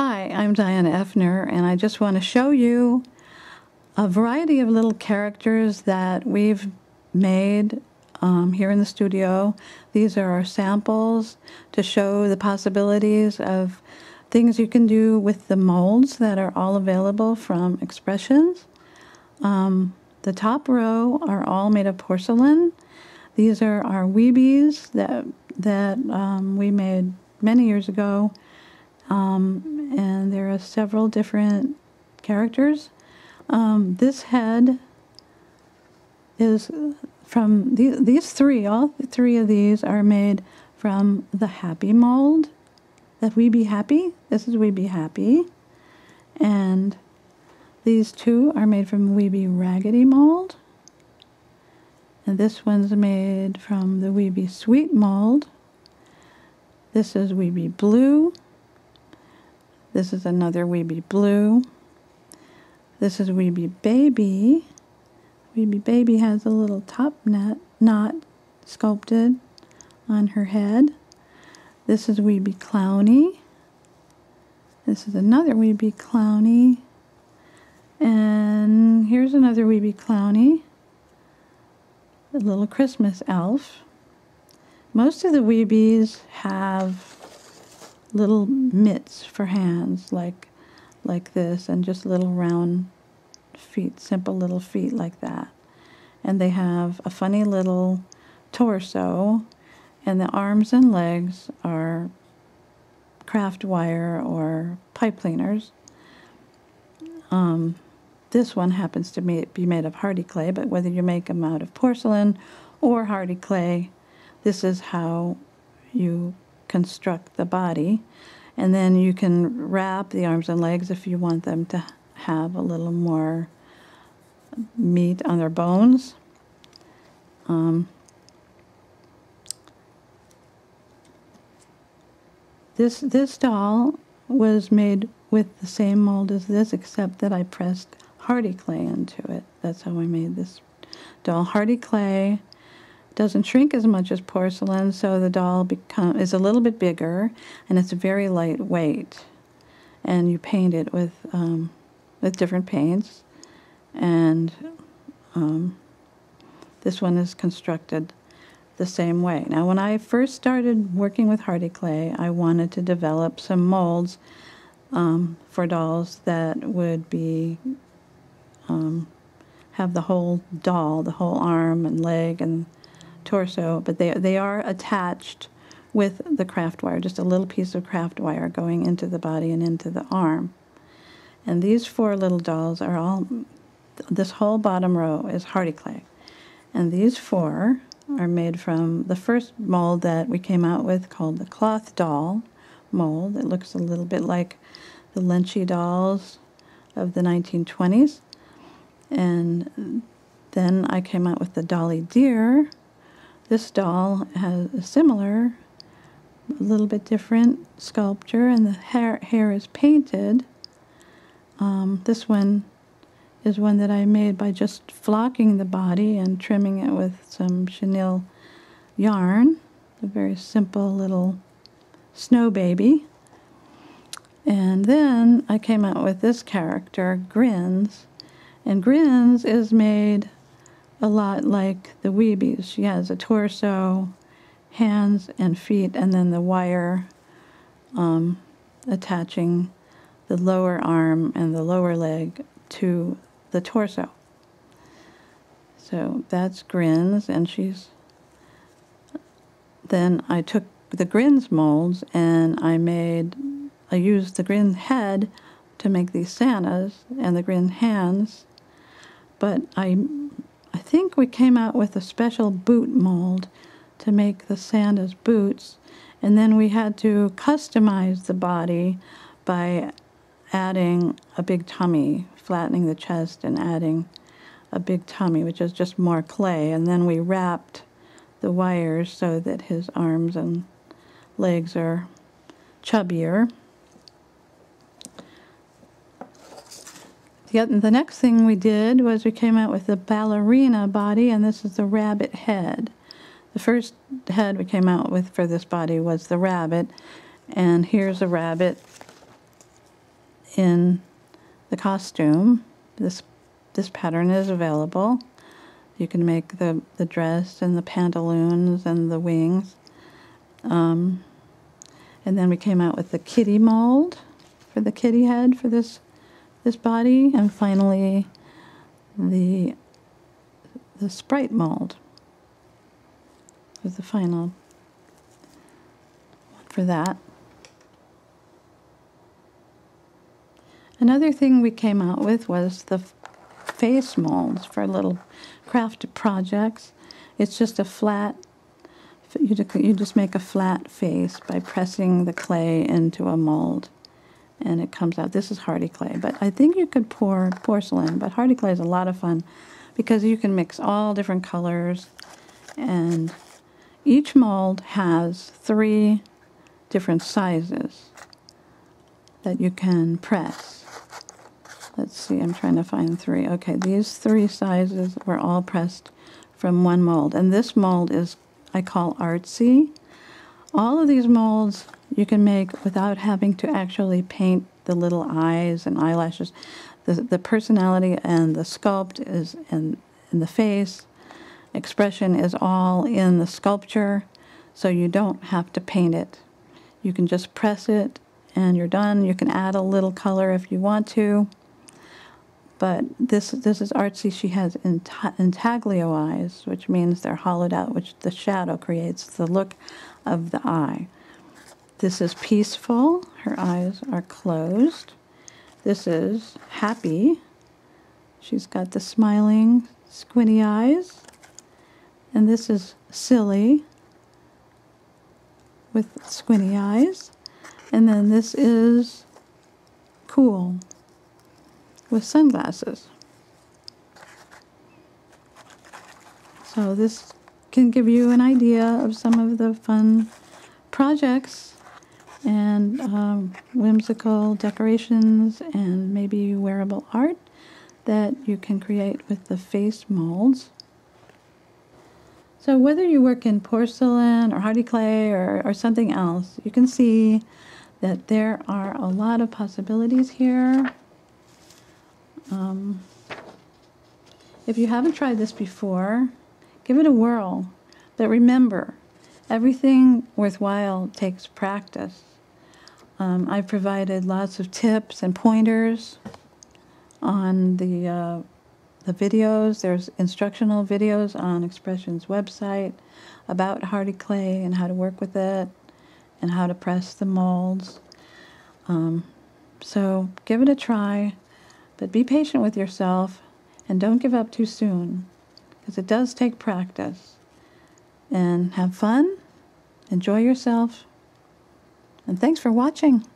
Hi, I'm Dianna Effner, and I just want to show you a variety of little characters that we've made here in the studio. These are our samples to show the possibilities of things you can do with the molds that are all available from Expressions. The top row are all made of porcelain. These are our weebies that we made many years ago. And there are several different characters. This head is from these three. All three of these are made from the Happy mold. That We Be Happy. This is We Be Happy. And these two are made from We Be Raggedy mold. And this one's made from the We Be Sweet mold. This is We Be Blue. This is another We Be Blue. This is We Be Baby. We Be Baby has a little top knot sculpted on her head. This is We Be Clowny. This is another We Be Clowny. And here's another We Be Clowny. A little Christmas elf. Most of the Weebies have little mitts for hands like this, and just little round feet, simple little feet like that. And they have a funny little torso, and the arms and legs are craft wire or pipe cleaners. This one happens to be made of Hearty Clay, but whether you make them out of porcelain or Hearty Clay, this is how you construct the body. And then you can wrap the arms and legs if you want them to have a little more meat on their bones. This doll was made with the same mold as this, except that I pressed Hearty Clay into it. That's how I made this doll. Hearty Clay doesn't shrink as much as porcelain, so the doll is a little bit bigger, and it's very lightweight. And you paint it with different paints, and this one is constructed the same way. Now, when I first started working with Hearty Clay, I wanted to develop some molds for dolls that would be have the whole doll, the whole arm and leg and torso, but they are attached with the craft wire, just a little piece of craft wire going into the body and into the arm. And these four little dolls are all, this whole bottom row is Hearty Clay. And these four are made from the first mold that we came out with, called the cloth doll mold. It looks a little bit like the Lenchy dolls of the 1920s. And then I came out with the Dolly Deer. This doll has a similar, a little bit different sculpture, and the hair is painted. This one is one that I made by just flocking the body and trimming it with some chenille yarn. A very simple little snow baby. And then I came out with this character, Grins. And Grins is made a lot like the Weebies. She has a torso, hands and feet, and then the wire attaching the lower arm and the lower leg to the torso. So that's Grins, and then I took the Grins molds and I used the Grin head to make these Santas and the Grin hands, but I think we came out with a special boot mold to make the Santa's boots, and then we had to customize the body by adding a big tummy, flattening the chest and adding a big tummy, which is just more clay, and then we wrapped the wires so that his arms and legs are chubbier. The next thing we did was we came out with the Ballerina body, and this is the rabbit head. The first head we came out with for this body was the rabbit, and here's a rabbit in the costume. This pattern is available. You can make the dress and the pantaloons and the wings. And then we came out with the kitty mold for the kitty head for this body, and finally the sprite mold was the final one for that. Another thing we came out with was the face molds for little craft projects. It's just a flat, you just make a flat face by pressing the clay into a mold, and it comes out. This is Hearty Clay, but I think you could pour porcelain, but Hearty Clay is a lot of fun because you can mix all different colors, and each mold has 3 different sizes that you can press. Let's see, I'm trying to find 3. Okay, these 3 sizes were all pressed from one mold. And this mold is, I call artsy. All of these molds you can make without having to actually paint the little eyes and eyelashes. The personality and the sculpt is in the face. Expression is all in the sculpture, so you don't have to paint it. You can just press it and you're done. You can add a little color if you want to. But this is artsy. She has intaglio eyes, which means they're hollowed out, which the shadow creates the look of the eye. This is peaceful. Her eyes are closed. This is happy. She's got the smiling, squinty eyes. And this is silly with squinty eyes. And then this is cool with sunglasses. So this can give you an idea of some of the fun projects and whimsical decorations and maybe wearable art that you can create with the face molds. So whether you work in porcelain or Hearty Clay or something else, you can see that there are a lot of possibilities here. If you haven't tried this before, give it a whirl. But remember, everything worthwhile takes practice. I've provided lots of tips and pointers on the videos. There's instructional videos on Expression's website about Hearty Clay and how to work with it and how to press the molds. So give it a try, but be patient with yourself and don't give up too soon, because it does take practice. And have fun, enjoy yourself, and thanks for watching.